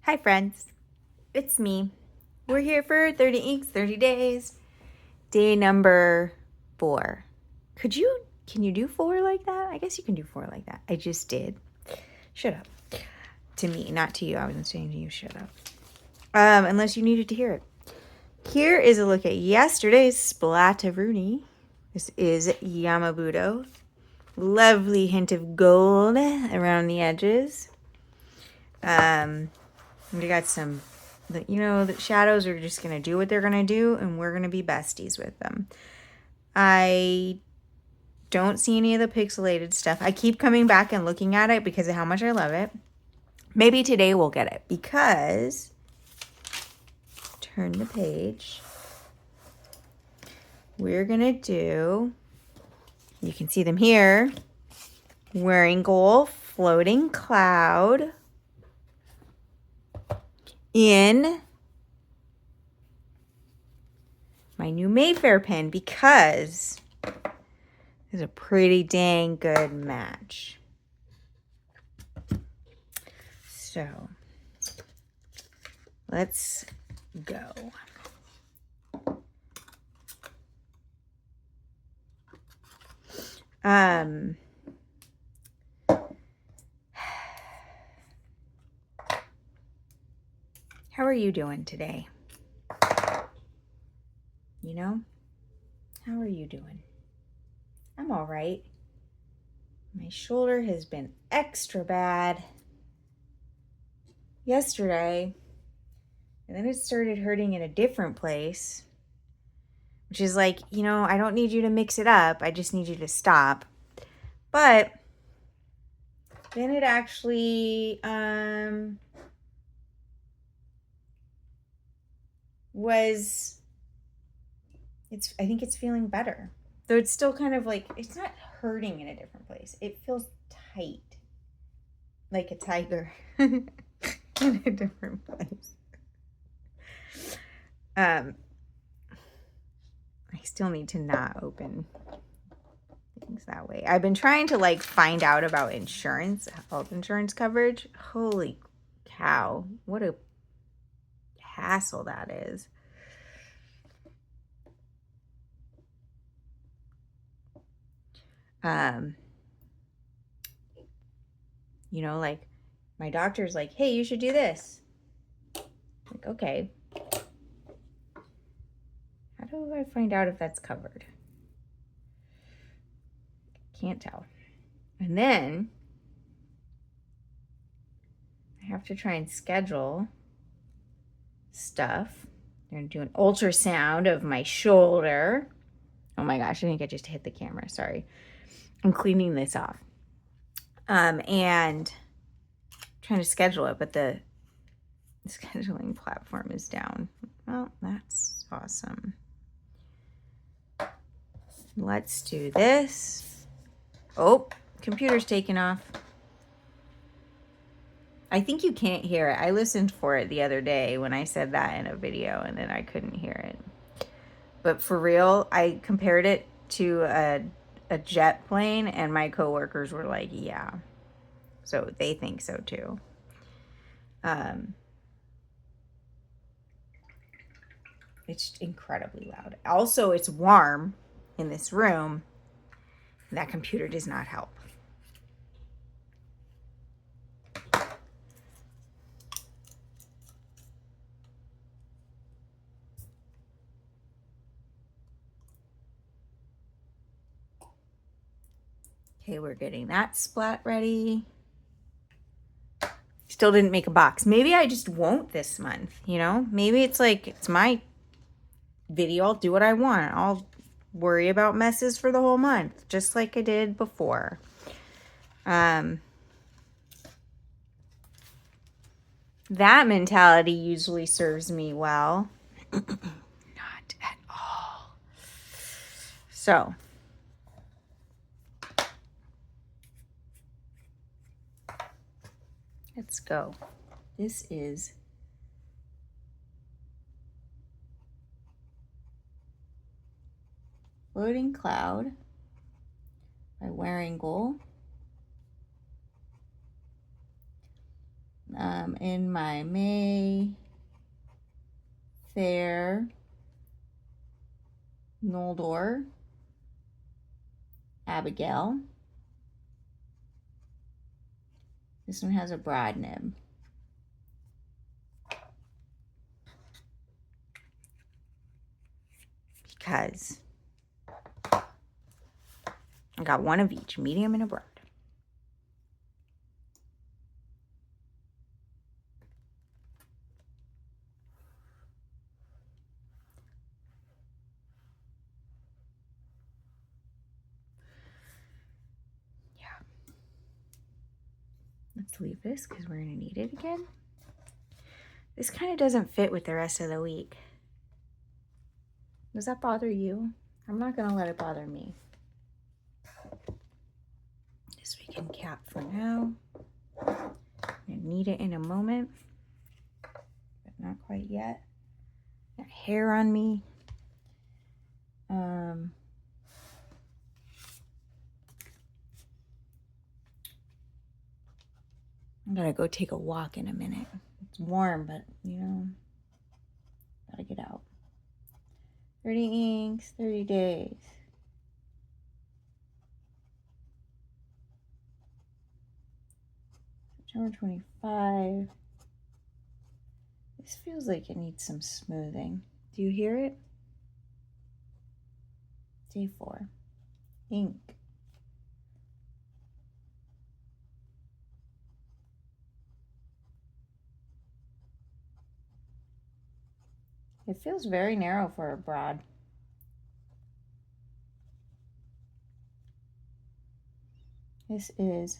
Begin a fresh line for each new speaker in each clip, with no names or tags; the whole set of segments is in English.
Hi friends, it's me. We're here for 30 inks, 30 days. Day number 4. Can you do 4 like that? I guess you can do 4 like that. I just did. Shut up. To me, not to you. I wasn't saying to you, shut up. Unless you needed to hear it. Here is a look at yesterday's Splatteroonie. This is Yamabudo. Lovely hint of gold around the edges. We got some, the shadows are just going to do what they're going to do, and we're going to be besties with them. I don't see any of the pixelated stuff. I keep coming back and looking at it because of how much I love it. Maybe today we'll get it because, turn the page, we're going to do, you can see them here, Wearingeul Floating Cloud in my new Mayfair pen because it's a pretty dang good match. So let's go. How are you doing today? How are you doing? I'm all right. My shoulder has been extra bad yesterday, and then it started hurting in a different place, which is like, I don't need you to mix it up. I just need you to stop. But then it actually I think it's feeling better. Though it's still kind of like, it's not hurting in a different place. It feels tight. Like a tiger in a different place. I still need to not open things that way. I've been trying to find out about health insurance coverage. Holy cow. What a hassle that is. My doctor's like, hey, you should do this. Like, okay. How do I find out if that's covered? Can't tell. And then I have to try and schedule stuff. They're going to do an ultrasound of my shoulder. Oh my gosh, I think I just hit the camera. Sorry. I'm cleaning this off. And trying to schedule it, but the scheduling platform is down. Well, that's awesome. Let's do this. Oh, computer's taking off. I think you can't hear it. I listened for it the other day when I said that in a video, and then I couldn't hear it. But for real, I compared it to a jet plane, and my coworkers were like, yeah. So they think so too. It's incredibly loud. Also, it's warm in this room. That computer does not help. Okay, we're getting that splat ready. Still didn't make a box. Maybe I just won't this month, Maybe it's like, it's my video. I'll do what I want. I'll worry about messes for the whole month, just like I did before. That mentality usually serves me well. Not at all. So, let's go. This is Floating Cloud by Wearingeul. in my Mayfair Noldor Abigail. This one has a broad nib. Because I got one of each, medium and a broad. Yeah. Let's leave this because we're going to need it again. This kind of doesn't fit with the rest of the week. Does that bother you? I'm not going to let it bother me. This we can cap for now. I need it in a moment, but not quite yet. Got hair on me. I'm gonna go take a walk in a minute. It's warm, but you know, gotta get out. 30 inks, 30 days. September 25. This feels like it needs some smoothing. Do you hear it? Day 4. Ink. It feels very narrow for a broad. This is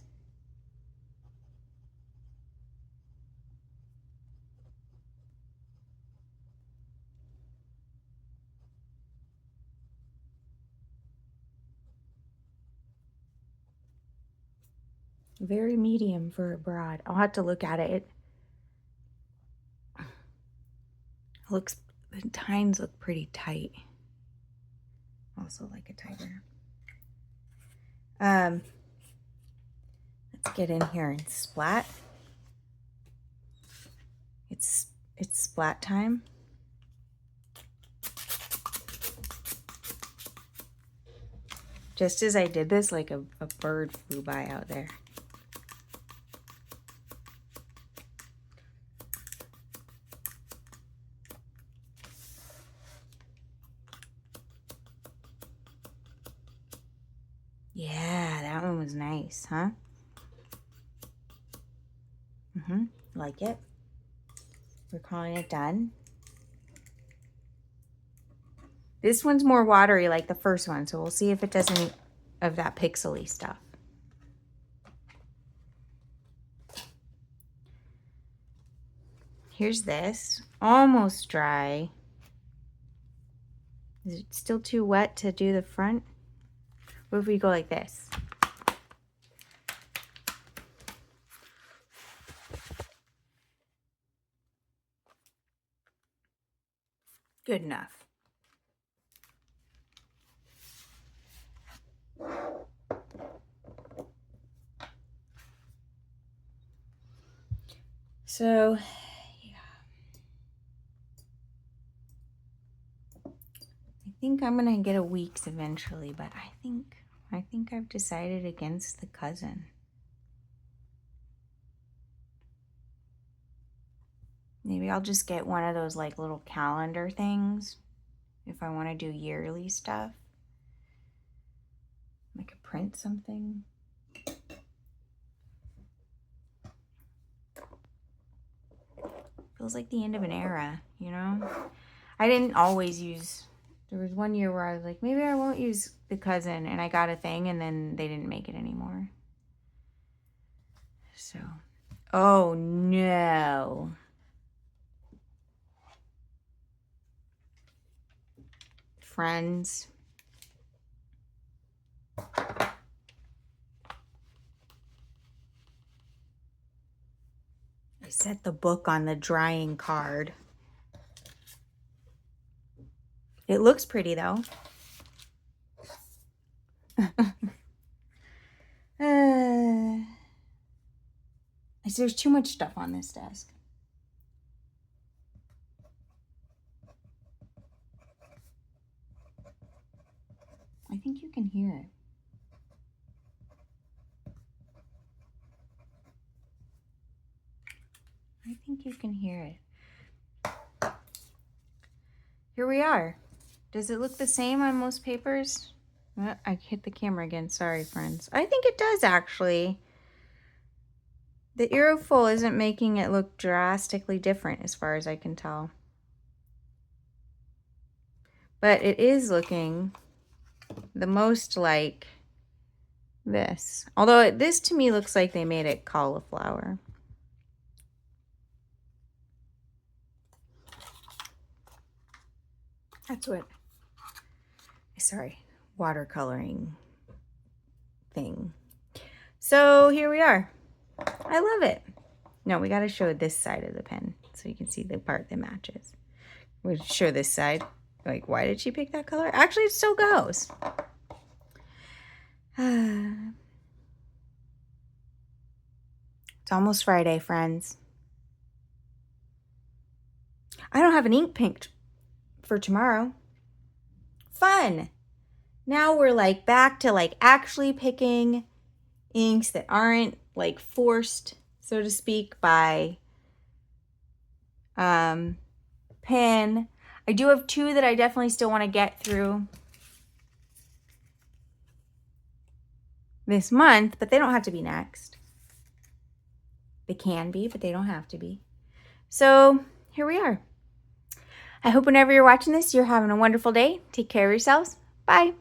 very medium for a broad. I'll have to look at it. It looks, the tines look pretty tight. Also like a tiger. Let's get in here and splat. It's splat time. Just as I did this, like a bird flew by out there. Yeah, that one was nice, huh? Like it. We're calling it done. This one's more watery like the first one, so we'll see if it does any of that pixely stuff. Here's this, almost dry. Is it still too wet to do the front? What if we go like this? Good enough. So, yeah. I think I'm gonna get a weeks eventually, but I think I've decided against the cousin. Maybe I'll just get one of those like little calendar things if I want to do yearly stuff. I could print something. Feels like the end of an era, you know? I didn't always use, there was one year where I was like, maybe I won't use the cousin, and I got a thing and then they didn't make it anymore. So, oh no. Friends. I set the book on the drying card. It looks pretty though. I there's too much stuff on this desk. I think you can hear it. I think you can hear it. Here we are. Does it look the same on most papers? I hit the camera again. Sorry, friends. I think it does, actually. The Aerofull isn't making it look drastically different as far as I can tell. But it is looking the most like this. Although this to me looks like they made it cauliflower. That's what, sorry, watercoloring thing. So here we are. I love it. No, we got to show this side of the pen so you can see the part that matches. We'll show this side. Like, why did she pick that color? Actually, it still goes. It's almost Friday, friends. I don't have an ink pink for tomorrow. Fun. Now we're like back to like actually picking inks that aren't like forced, so to speak, by pen. I do have two that I definitely still want to get through this month, but they don't have to be next. They can be, but they don't have to be. So here we are. I hope whenever you're watching this, you're having a wonderful day. Take care of yourselves. Bye.